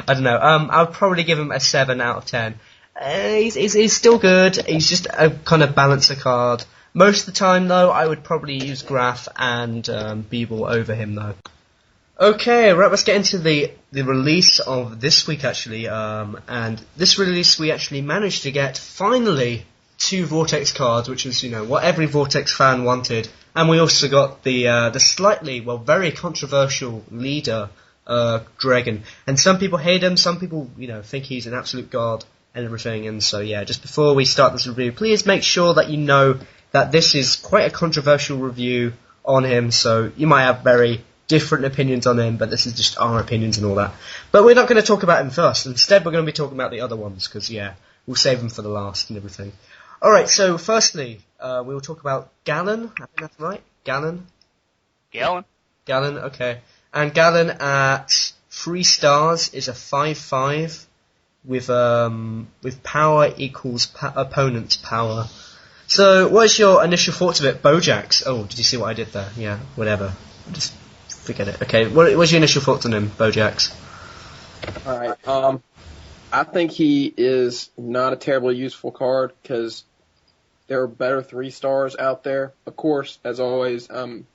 I don't know. I'll probably give him a 7 out of 10. He's still good. He's just a kind of balancer card. Most of the time, though, I would probably use Graf and Beeble over him, though. Okay, right, let's get into the release of this week, actually. And this release, we actually managed to get, finally, 2 Vortex cards, which is, what every Vortex fan wanted. And we also got the slightly, very controversial leader, Dragon. And some people hate him, some people, think he's an absolute god and everything. And so, yeah, just before we start this review, please make sure that you know that this is quite a controversial review on him. So you might have very different opinions on him, but this is just our opinions and all that. But we're not going to talk about him first. Instead, we're going to be talking about the other ones, because, we'll save them for the last and everything. Alright, so firstly, we will talk about Gallon. I think that's right. Gallon, okay. And Gallon at 3 stars is a 5/5 with power equals opponent's power. So, what's your initial thoughts of it, Bojax? Oh, did you see what I did there? Yeah, whatever. Just forget it. Okay, what's your initial thoughts on him, Bojax? Alright, I think he is not a terribly useful card, because there are better 3 stars out there. Of course, as always, I'm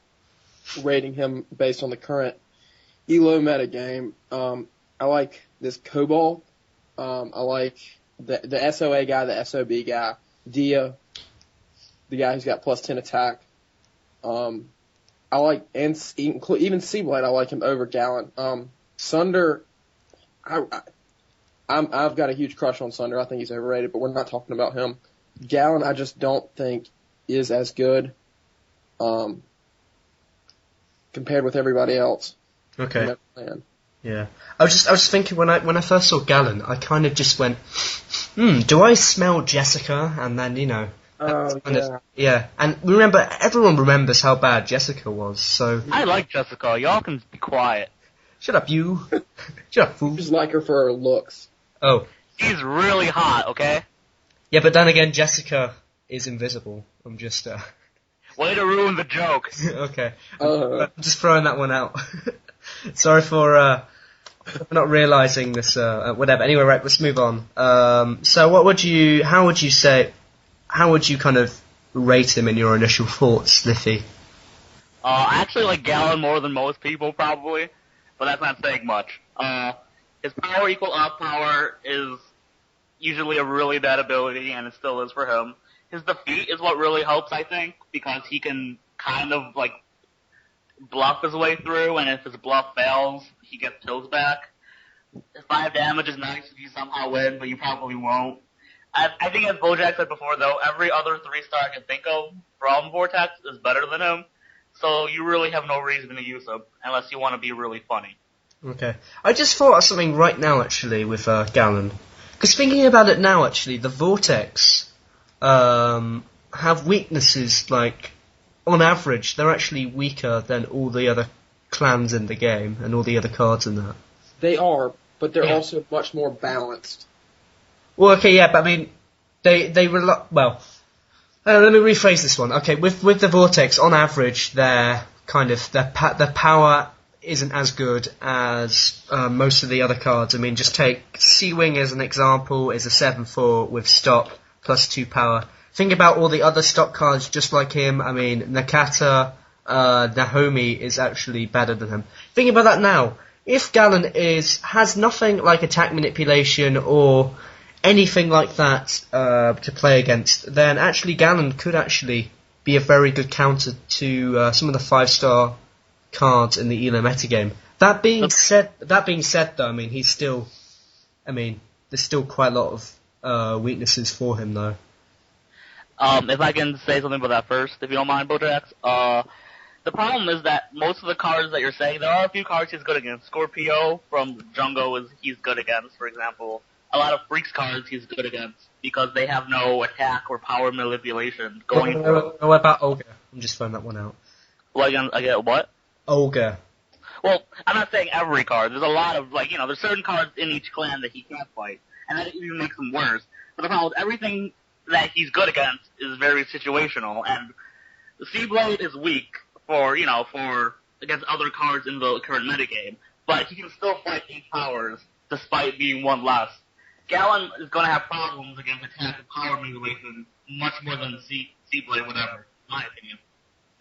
rating him based on the current ELO metagame. I like this Cobalt. I like the SOA guy, the SOB guy, Dia, the guy who's got plus 10 attack. I like, and even Seablade, I like him over Gallon. Sunder, I've got a huge crush on Sunder. I think he's overrated, but we're not talking about him. Gallon, I just don't think is as good, compared with everybody else. Okay. Yeah. I was thinking when I first saw Gallon, I kind of just went, do I smell Jessica? And then, yeah. And everyone remembers how bad Jessica was, so. I like Jessica. Y'all can be quiet. Shut up, you. Shut up, fool. I just like her for her looks. Oh. She's really hot, okay? Yeah, but then again, Jessica is invisible. I'm just, Way to ruin the joke. Okay. I'm just throwing that one out. Sorry for not realising this, whatever. Anyway, right, let's move on. So how would you kind of rate him in your initial thoughts, Slify? I actually like Gallon more than most people, probably, but that's not saying much. His power equal off power is usually a really bad ability, and it still is for him. His defeat is what really helps, I think, because he can kind of, bluff his way through, and if his bluff fails, he gets kills back. 5 damage is nice if you somehow win, but you probably won't. I think, as Bojack said before, though, every other 3-star I can think of from Vortex is better than him, so you really have no reason to use him, unless you want to be really funny. Okay. I just thought of something right now, actually, with Gallon. Because thinking about it now, actually, the Vortex have weaknesses, on average, they're actually weaker than all the other clans in the game, and all the other cards in that. They are, but they're also much more balanced. Well, okay, yeah, but I mean, they rely. Well, let me rephrase this one. Okay, with the Vortex, on average, their power isn't as good as most of the other cards. I mean, just take Sea-Wing as an example. Is a 7/4 with stop plus 2 power. Think about all the other stock cards just like him. I mean, Nakata, Nahomi is actually better than him. Think about that now. If Gallon has nothing like attack manipulation or anything like that to play against, then actually Gallon could actually be a very good counter to some of the 5-star cards in the ELO metagame. That being said, though, I mean, there's still quite a lot of weaknesses for him, though. If I can say something about that first, if you don't mind, Bojax. The problem is that most of the cards that you're saying, there are a few cards he's good against. Scorpio from Jungo he's good against, for example. A lot of Freaks cards he's good against, because they have no attack or power manipulation going through. What about Olga? I'm just throwing that one out. Well, again, what? Olga. Well, I'm not saying every card. There's a lot of, there's certain cards in each clan that he can't fight, and that even makes them worse. But the problem is everything that he's good against is very situational, and the Seablade is weak for against other cards in the current metagame, but he can still fight 8 powers despite being one less. Gallon is going to have problems against attack and power manipulation much more than C-Blade, whatever, in my opinion.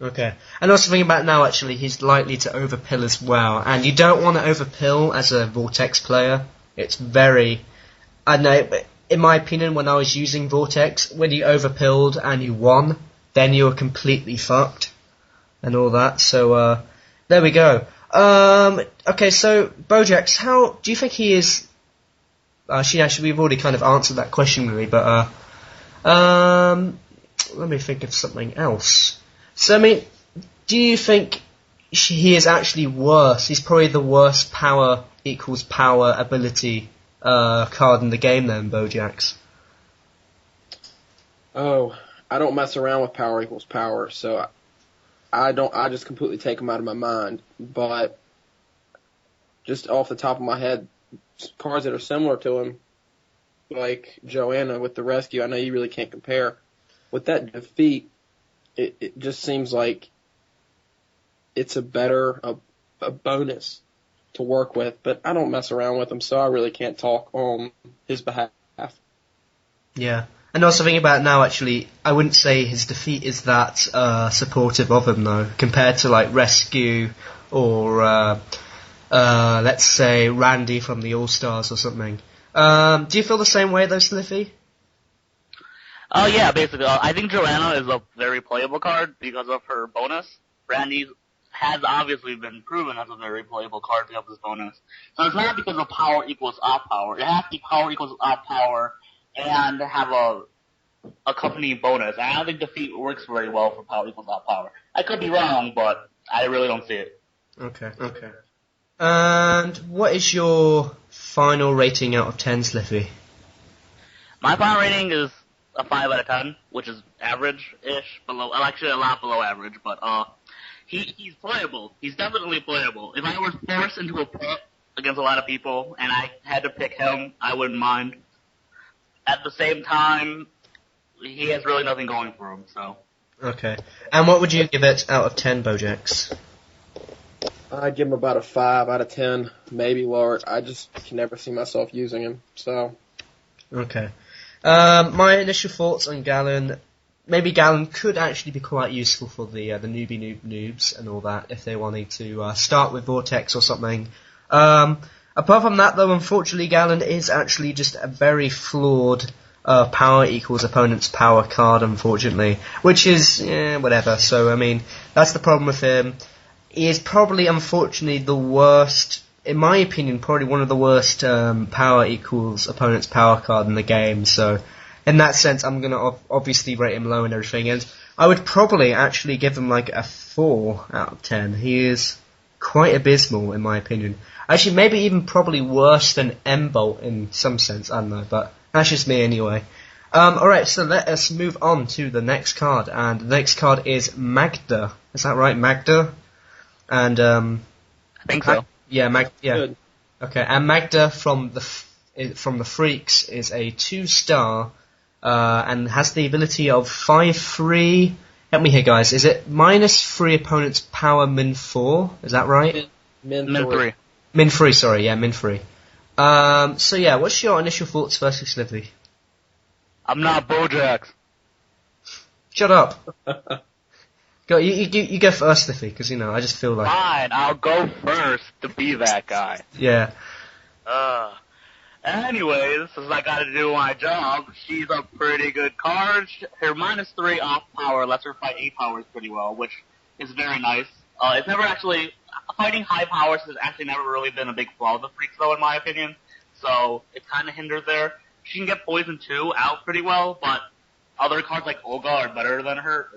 Okay. And also thinking about now, actually, he's likely to overpill as well. And you don't want to overpill as a Vortex player. It's very... I know, but in my opinion, when I was using Vortex, when you overpilled and you won, then you were completely fucked. And all that. So, there we go. Okay, so, Bojax, how do you think he is... Actually, we've already kind of answered that question, really, but, let me think of something else. So, I mean, do you think he is actually worse? He's probably the worst power equals power ability card in the game then, Bojax. Oh, I don't mess around with power equals power, so I just completely take him out of my mind. But just off the top of my head, cards that are similar to him, like Joanna with the rescue, I know you really can't compare. With that defeat, it just seems like it's a bonus to work with, but I don't mess around with him, so I really can't talk on his behalf. Yeah. And also thinking about it now, actually, I wouldn't say his defeat is that supportive of him, though, compared to, like, Rescue or, let's say, Randy from the All-Stars or something. Do you feel the same way, though, Slify? Oh, yeah, basically. I think Joanna is a very playable card because of her bonus. Randy has obviously been proven as a very playable card because of his bonus. So it's not because of power equals off power. It has to be power equals off power and have a accompanying bonus. I don't think defeat works very well for power equals off power. I could be wrong, but I really don't see it. Okay. And what is your final rating out of 10, Slify? My final rating is a 5 out of 10, which is average-ish, actually a lot below average, but he's playable. He's definitely playable. If I were forced into a pit against a lot of people and I had to pick him, I wouldn't mind. At the same time, he has really nothing going for him, so. Okay. And what would you give it out of 10, Bojax? I'd give him about a 5 out of 10, maybe lower. I just can never see myself using him, so. Okay. My initial thoughts on Gallon, maybe Gallon could actually be quite useful for the newbie noobs and all that, if they wanted to start with Vortex or something. Apart from that, though, unfortunately, Gallon is actually just a very flawed power equals opponent's power card, unfortunately, which is, whatever. So, I mean, that's the problem with him. He is probably, unfortunately, the worst, in my opinion, probably one of the worst power equals opponent's power card in the game. So, in that sense, I'm going to obviously rate him low and everything. And I would probably actually give him like a 4 out of 10. He is quite abysmal, in my opinion. Actually, maybe even probably worse than M-Bolt in some sense. I don't know, but that's just me anyway. Alright, so let us move on to the next card. And the next card is Magda. Is that right, Magda? And I think so. Yeah, yeah. Good. Okay, and Magda from the Freaks is a 2-star and has the ability of 5/3. Help me here, guys. Is it -3 opponent's power min 4? Is that right? Min 3. Min 3. Sorry, yeah, min 3. So yeah, what's your initial thoughts, firstly, Slivy? I'm not Bojax. Shut up. Go, you go first, Slivy, because I just feel like. Fine, I'll go first to be that guy. Yeah. Anyways, since I gotta do my job, she's a pretty good card. Her -3 off power lets her fight 8 powers pretty well, which is very nice. It's never actually, fighting high powers has actually never really been a big flaw of the Freaks, though, in my opinion. So, it's kinda hindered there. She can get Poison 2 out pretty well, but other cards like Olga are better than her,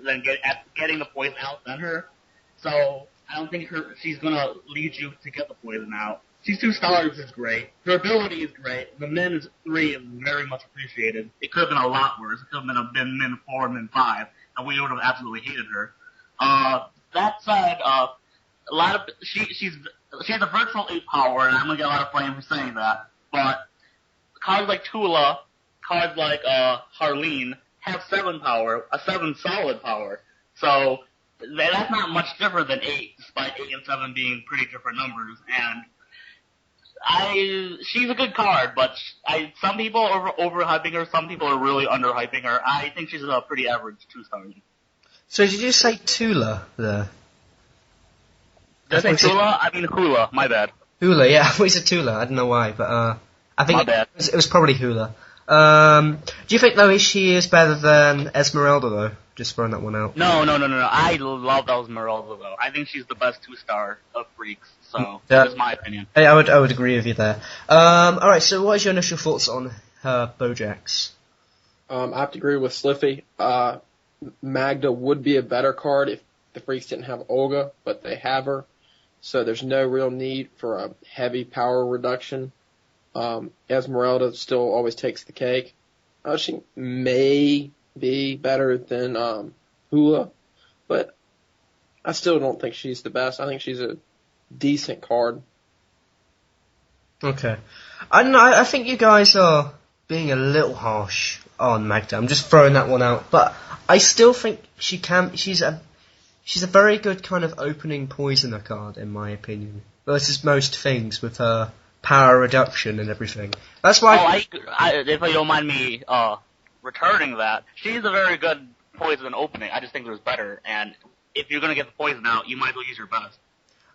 getting the poison out than her. So, I don't think she's gonna lead you to get the poison out. She's 2 stars, which is great. Her ability is great. The min 3 is very much appreciated. It could have been a lot worse. It could have been min 4, min 5, and we would have absolutely hated her. That said, she has a virtual 8 power, and I'm gonna get a lot of flame for saying that. But cards like Tula, cards like Harleen have 7 power, a 7 solid power. So that's not much different than 8, despite 8 and 7 being pretty different numbers. And She's a good card, but some people are overhyping her, some people are really underhyping her. I think she's a pretty average 2-star. So did you say Tula there? Did I say Tula? I mean Hula, my bad. Hula, yeah, I thought you said Tula, I don't know why, but I think My bad. it was probably Hula. Do you think, though, she is better than Esmeralda, though? Just throwing that one out. No. I love Esmeralda, though. I think she's the best 2-star of freaks, so that's my opinion. I would agree with you there. Alright, so what is your initial thoughts on her Bojax? I have to agree with Slify. Magda would be a better card if the freaks didn't have Olga, but they have her. So there's no real need for a heavy power reduction. Esmeralda still always takes the cake. She may be better than Hula, but I still don't think she's the best. I think she's a decent card. Okay. I don't know, I think you guys are being a little harsh on Magda. I'm just throwing that one out. But I still think she's a very good kind of opening poisoner card, in my opinion. Versus most things with her power reduction and everything. That's why. If you don't mind me returning that, she's a very good poison opening. I just think there's better, and if you're gonna get the poison out, you might as well use your best.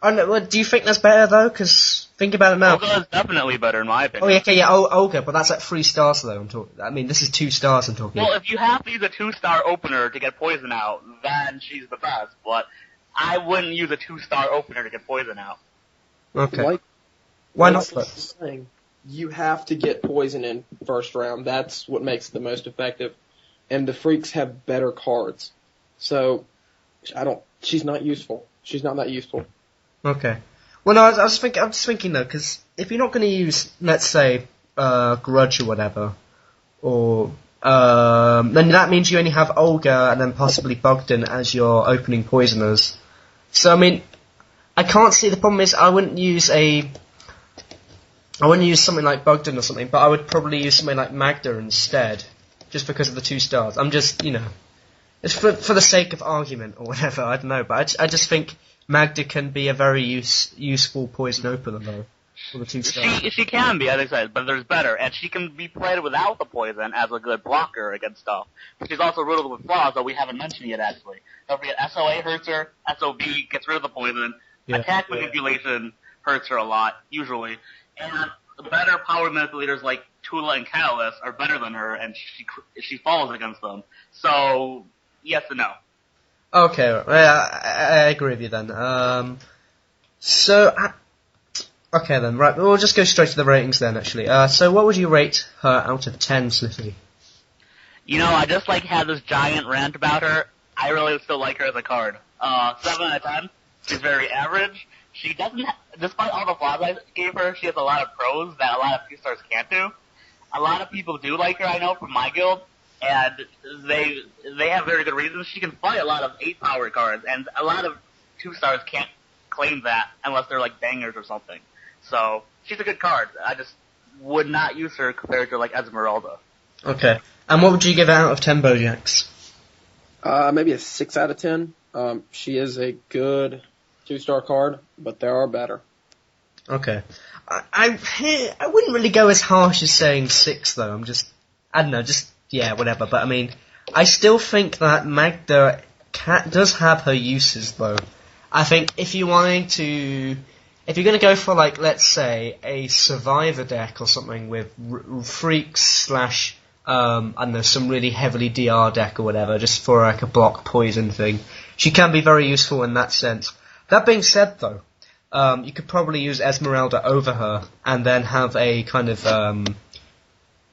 Oh no, well, do you think that's better though? Because think about it now. Olga is definitely better in my opinion. Oh yeah, okay, yeah, Olga, but that's at 3 stars though. I mean, this is 2 stars I'm talking. Well, if you have to use a 2-star opener to get poison out, then she's the best. But I wouldn't use a 2-star opener to get poison out. Okay. Why not? Saying, you have to get poison in first round. That's what makes it the most effective. And the freaks have better cards. So, she's not useful. She's not that useful. Okay. Well, no, I'm just thinking though, because if you're not going to use, let's say, Grudge or whatever, or then that means you only have Olga and then possibly Bogdan as your opening poisoners. So I mean, I can't see the problem is I wouldn't use something like Bogdan or something, but I would probably use something like Magda instead, just because of the 2 stars. I'm just, it's for the sake of argument or whatever. I don't know, but I just think Magda can be a very useful poison opener though. For the 2 stars. She can be, as I said, but there's better, and she can be played without the poison as a good blocker against stuff. She's also riddled with flaws that we haven't mentioned yet, actually. Don't forget, SOA hurts her, SOB gets rid of the poison, attack manipulation hurts her a lot, usually, and the better power manipulators like Tula and Catalyst are better than her, and she falls against them. So, yes and no. Okay, I agree with you then. Okay then, right, we'll just go straight to the ratings then, actually. So what would you rate her out of 10, Slify? I just had this giant rant about her. I really still like her as a card. 7 out of 10. She's very average. She doesn't, despite all the flaws I gave her, she has a lot of pros that a lot of 2-stars can't do. A lot of people do like her, I know, from my guild, and they have very good reasons. She can fight a lot of 8-power cards, and a lot of 2-stars can't claim that unless they're bangers or something. So, she's a good card. I just would not use her compared to Esmeralda. Okay. And what would you give out of 10 Bojax? Maybe a 6 out of 10. She is a good 2-star card, but there are better. Okay. I wouldn't really go as harsh as saying 6 though. I don't know, whatever. But I mean, I still think that Magda does have her uses though. I think if you're going to go for let's say a survivor deck or something with freaks / I don't know, some really heavily DR deck or whatever, just for a block poison thing, she can be very useful in that sense. That being said though, you could probably use Esmeralda over her and then have a kind of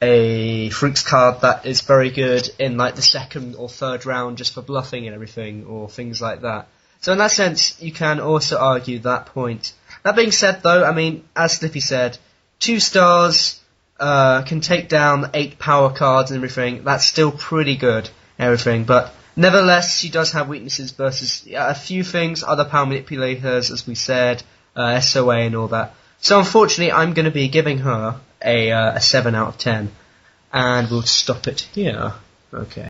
a freaks card that is very good in the 2nd or 3rd round just for bluffing and everything, or things like that. So in that sense, you can also argue that point. That being said though, I mean, as Slify said, 2 stars can take down 8 power cards and everything. That's still pretty good, everything. But nevertheless, she does have weaknesses versus a few things, other power manipulators, as we said, SOA and all that. So unfortunately, I'm going to be giving her a 7 out of 10. And we'll stop it here. Okay.